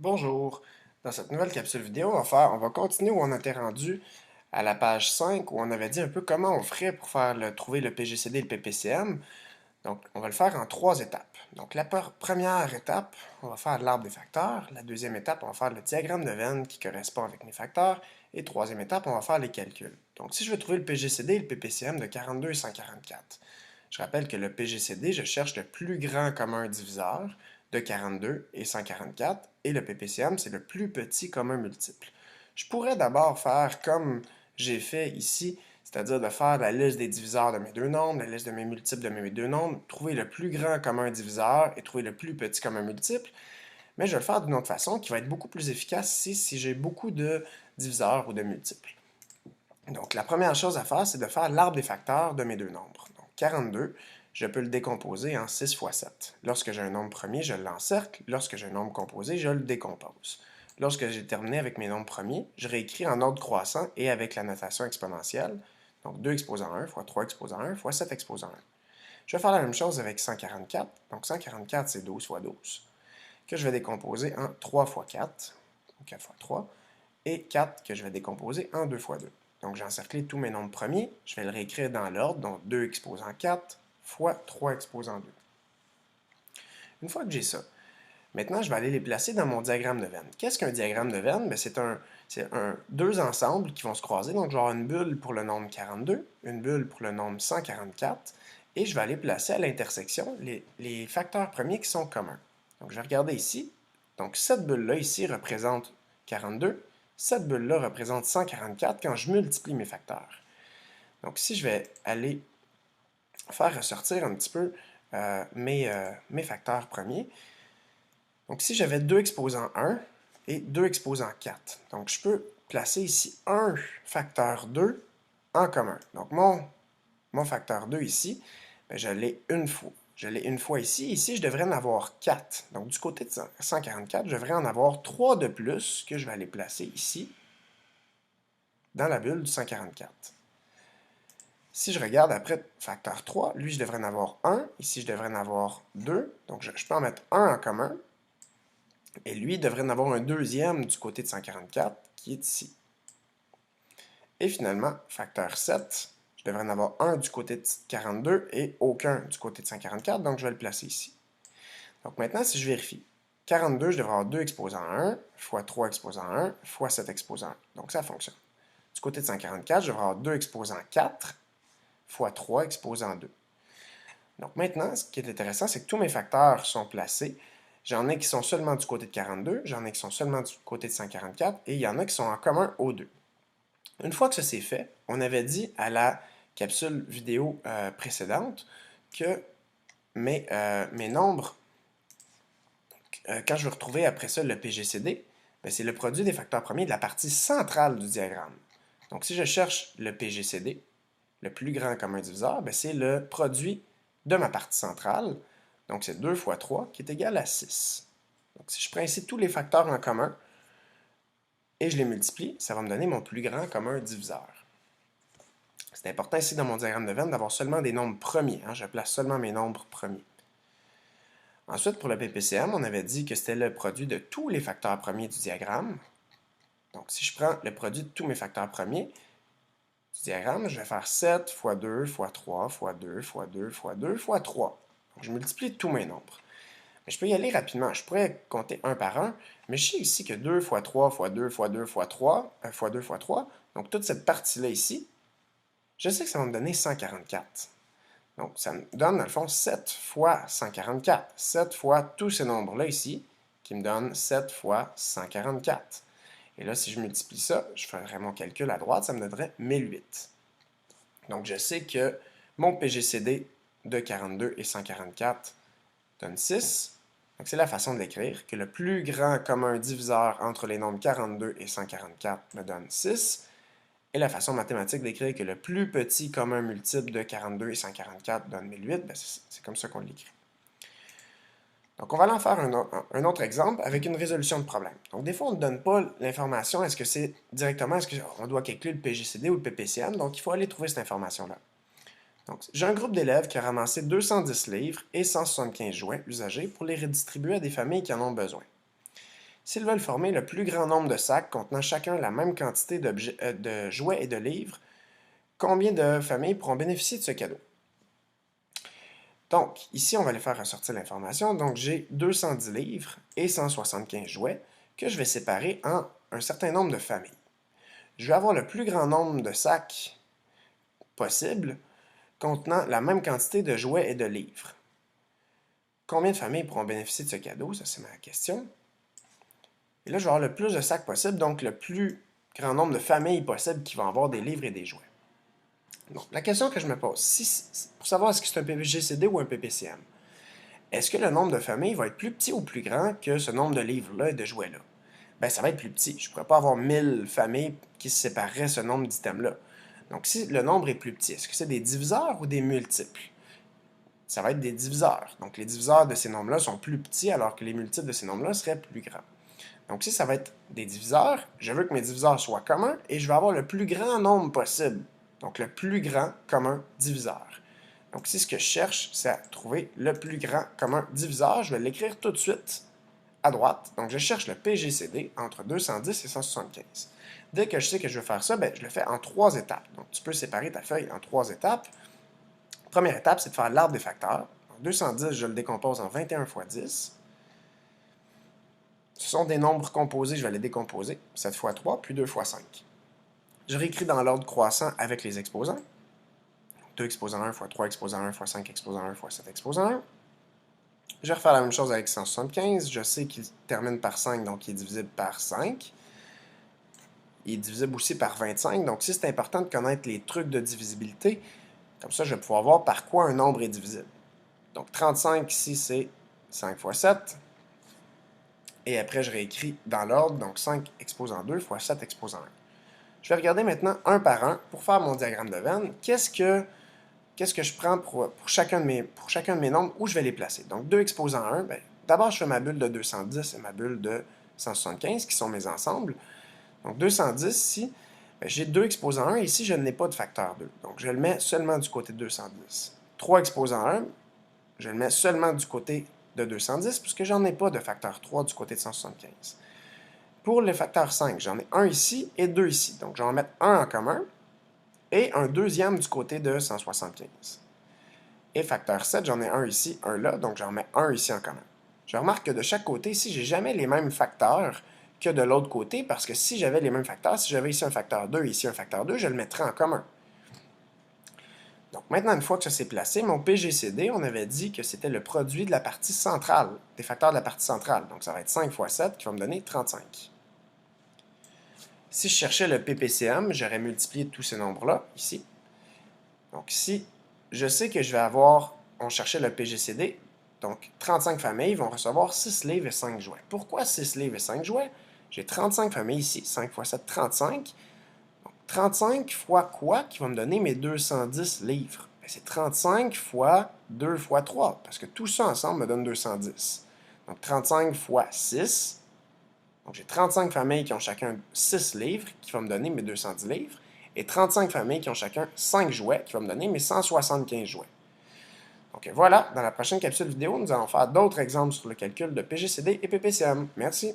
Bonjour. Dans cette nouvelle capsule vidéo, on va continuer où on était rendu à la page 5 où on avait dit un peu comment on ferait pour trouver le PGCD et le PPCM. Donc, on va le faire en trois étapes. Donc, la première étape, on va faire l'arbre des facteurs. La deuxième étape, on va faire le diagramme de Venn qui correspond avec mes facteurs. Et troisième étape, on va faire les calculs. Donc, si je veux trouver le PGCD et le PPCM de 42 et 144, je rappelle que le PGCD, je cherche le plus grand commun diviseur de 42 et 144, et le PPCM, c'est le plus petit commun multiple. Je pourrais d'abord faire comme j'ai fait ici, c'est-à-dire de faire la liste des diviseurs de mes deux nombres, la liste de mes multiples de mes deux nombres, trouver le plus grand commun diviseur et trouver le plus petit commun multiple, mais je vais le faire d'une autre façon qui va être beaucoup plus efficace ici si j'ai beaucoup de diviseurs ou de multiples. Donc, la première chose à faire, c'est de faire l'arbre des facteurs de mes deux nombres. Donc, 42, je peux le décomposer en 6 fois 7. Lorsque j'ai un nombre premier, je l'encercle. Lorsque j'ai un nombre composé, je le décompose. Lorsque j'ai terminé avec mes nombres premiers, je réécris en ordre croissant et avec la notation exponentielle. Donc, 2 exposant 1 fois 3 exposant 1 fois 7 exposant 1. Je vais faire la même chose avec 144. Donc, 144, c'est 12 fois 12, que je vais décomposer en 3 fois 4, donc 4 fois 3, et 4 que je vais décomposer en 2 fois 2. Donc, j'ai encerclé tous mes nombres premiers. Je vais le réécrire dans l'ordre, donc 2 exposant 4 fois 3 exposant 2. Une fois que j'ai ça, maintenant, je vais aller les placer dans mon diagramme de Venn. Qu'est-ce qu'un diagramme de Venn? C'est deux ensembles qui vont se croiser. Donc, je vais avoir une bulle pour le nombre 42, une bulle pour le nombre 144, et je vais aller placer à l'intersection les facteurs premiers qui sont communs. Donc, je vais regarder ici. Donc, cette bulle-là ici représente 42. Cette bulle-là représente 144 quand je multiplie mes facteurs. Donc, si je vais aller faire ressortir un petit peu mes facteurs premiers, donc si j'avais 2 exposant 1 et 2 exposant 4, donc je peux placer ici un facteur 2 en commun. Donc mon facteur 2 ici, ben, je l'ai une fois. Je l'ai une fois ici. Ici, je devrais en avoir 4. Donc du côté de 144, je devrais en avoir 3 de plus que je vais aller placer ici dans la bulle du 144. Si je regarde après facteur 3, lui, je devrais en avoir 1. Ici, je devrais en avoir 2. Donc, je peux en mettre 1 en commun. Et lui devrait en avoir un deuxième du côté de 144, qui est ici. Et finalement, facteur 7, je devrais en avoir un du côté de 42 et aucun du côté de 144, donc je vais le placer ici. Donc maintenant, si je vérifie, 42, je devrais avoir 2 exposant 1, fois 3 exposant 1, fois 7 exposant 1. Donc ça fonctionne. Du côté de 144, je devrais avoir 2 exposant 4, fois 3 exposant 2. Donc maintenant, ce qui est intéressant, c'est que tous mes facteurs sont placés. J'en ai qui sont seulement du côté de 42, j'en ai qui sont seulement du côté de 144, et il y en a qui sont en commun aux deux. Une fois que ça c'est fait, on avait dit à la capsule vidéo précédente que mes nombres, quand je vais retrouver après ça le PGCD, ben, c'est le produit des facteurs premiers de la partie centrale du diagramme. Donc si je cherche le PGCD, le plus grand commun diviseur, ben, c'est le produit de ma partie centrale. Donc c'est 2 fois 3 qui est égal à 6. Donc si je prends ici tous les facteurs en commun et je les multiplie, ça va me donner mon plus grand commun diviseur. C'est important ici dans mon diagramme de Venn d'avoir seulement des nombres premiers. Je place seulement mes nombres premiers. Ensuite, pour le PPCM, on avait dit que c'était le produit de tous les facteurs premiers du diagramme. Donc, si je prends le produit de tous mes facteurs premiers du diagramme, je vais faire 7 fois 2 fois 3 fois 2 fois 2 fois 2 fois 3. Donc, je multiplie tous mes nombres. Mais je peux y aller rapidement. Je pourrais compter un par un, mais je sais ici que 2 fois 3 fois 2 fois 2 fois 3 fois 2 fois 3, donc toute cette partie-là ici, je sais que ça va me donner 144. Donc, ça me donne, dans le fond, 7 fois 144. 7 fois tous ces nombres-là ici, qui me donnent 7 fois 144. Et là, si je multiplie ça, je ferai mon calcul à droite, ça me donnerait 1008. Donc, je sais que mon PGCD de 42 et 144 donne 6. Donc, c'est la façon de l'écrire, que le plus grand commun diviseur entre les nombres 42 et 144 me donne 6. Et la façon mathématique d'écrire que le plus petit commun multiple de 42 et 144 donne 1008, ben c'est comme ça qu'on l'écrit. Donc, on va aller en faire un autre exemple avec une résolution de problème. Donc, des fois, on ne donne pas l'information, est-ce que c'est directement, est-ce qu'on doit calculer le PGCD ou le PPCM, donc il faut aller trouver cette information-là. Donc, j'ai un groupe d'élèves qui a ramassé 210 livres et 175 jouets usagés pour les redistribuer à des familles qui en ont besoin. S'ils veulent former le plus grand nombre de sacs contenant chacun la même quantité de jouets et de livres, combien de familles pourront bénéficier de ce cadeau? Donc, ici, on va aller faire ressortir l'information. Donc, j'ai 210 livres et 175 jouets que je vais séparer en un certain nombre de familles. Je vais avoir le plus grand nombre de sacs possible contenant la même quantité de jouets et de livres. Combien de familles pourront bénéficier de ce cadeau? Ça, c'est ma question. Et là, je vais avoir le plus de sacs possible, donc le plus grand nombre de familles possibles qui vont avoir des livres et des jouets. Donc, la question que je me pose, pour savoir est-ce que c'est un PGCD ou un PPCM, est-ce que le nombre de familles va être plus petit ou plus grand que ce nombre de livres-là et de jouets-là? Bien, ça va être plus petit. Je ne pourrais pas avoir 1000 familles qui se sépareraient ce nombre d'items-là. Donc, si le nombre est plus petit, est-ce que c'est des diviseurs ou des multiples? Ça va être des diviseurs. Donc, les diviseurs de ces nombres-là sont plus petits, alors que les multiples de ces nombres-là seraient plus grands. Donc, si ça va être des diviseurs, je veux que mes diviseurs soient communs et je vais avoir le plus grand nombre possible. Donc, le plus grand commun diviseur. Donc, si ce que je cherche, c'est à trouver le plus grand commun diviseur, je vais l'écrire tout de suite à droite. Donc, je cherche le PGCD entre 210 et 175. Dès que je sais que je veux faire ça, je le fais en 3 étapes. Donc, tu peux séparer ta feuille en 3 étapes. Première étape, c'est de faire l'arbre des facteurs. Donc, 210, je le décompose en 21 fois 10. Ce sont des nombres composés, je vais les décomposer. 7 fois 3, puis 2 fois 5. Je réécris dans l'ordre croissant avec les exposants. 2 exposant 1 fois 3 exposant 1 fois 5 exposant 1 fois 7 exposant 1. Je vais refaire la même chose avec 175. Je sais qu'il termine par 5, donc il est divisible par 5. Il est divisible aussi par 25. Donc, si c'est important de connaître les trucs de divisibilité, comme ça, je vais pouvoir voir par quoi un nombre est divisible. Donc, 35 ici, c'est 5 fois 7. Et après, je réécris dans l'ordre, donc 5 exposant 2 fois 7 exposant 1. Je vais regarder maintenant un par un pour faire mon diagramme de Venn. Qu'est-ce que je prends pour chacun de mes nombres, où je vais les placer? Donc, 2 exposant 1, d'abord, je fais ma bulle de 210 et ma bulle de 175, qui sont mes ensembles. Donc, 210 ici, j'ai 2 exposant 1, et ici, je n'ai pas de facteur 2. Donc, je le mets seulement du côté de 210. 3 exposant 1, je le mets seulement du côté de 210, puisque j'en ai pas de facteur 3 du côté de 175. Pour le facteur 5, j'en ai un ici et 2 ici. Donc, je vais en mettre un en commun et un deuxième du côté de 175. Et facteur 7, j'en ai un ici, un là, donc j'en mets un ici en commun. Je remarque que de chaque côté, ici, j'ai jamais les mêmes facteurs que de l'autre côté, parce que si j'avais les mêmes facteurs, si j'avais ici un facteur 2 et ici un facteur 2, je le mettrais en commun. Donc maintenant, une fois que ça s'est placé, mon PGCD, on avait dit que c'était le produit de la partie centrale, des facteurs de la partie centrale. Donc ça va être 5 fois 7 qui va me donner 35. Si je cherchais le PPCM, j'aurais multiplié tous ces nombres-là, ici. Donc ici, je sais que je vais avoir, on cherchait le PGCD, donc 35 familles vont recevoir 6 livres et 5 jouets. Pourquoi 6 livres et 5 jouets? J'ai 35 familles ici, 5 fois 7, 35. Donc 35 fois quoi qui va me donner mes 210 livres? C'est 35 fois 2 fois 3, parce que tout ça ensemble me donne 210. Donc 35 fois 6. Donc, j'ai 35 familles qui ont chacun 6 livres, qui vont me donner mes 210 livres, et 35 familles qui ont chacun 5 jouets, qui vont me donner mes 175 jouets. Donc voilà, dans la prochaine capsule vidéo, nous allons faire d'autres exemples sur le calcul de PGCD et PPCM. Merci.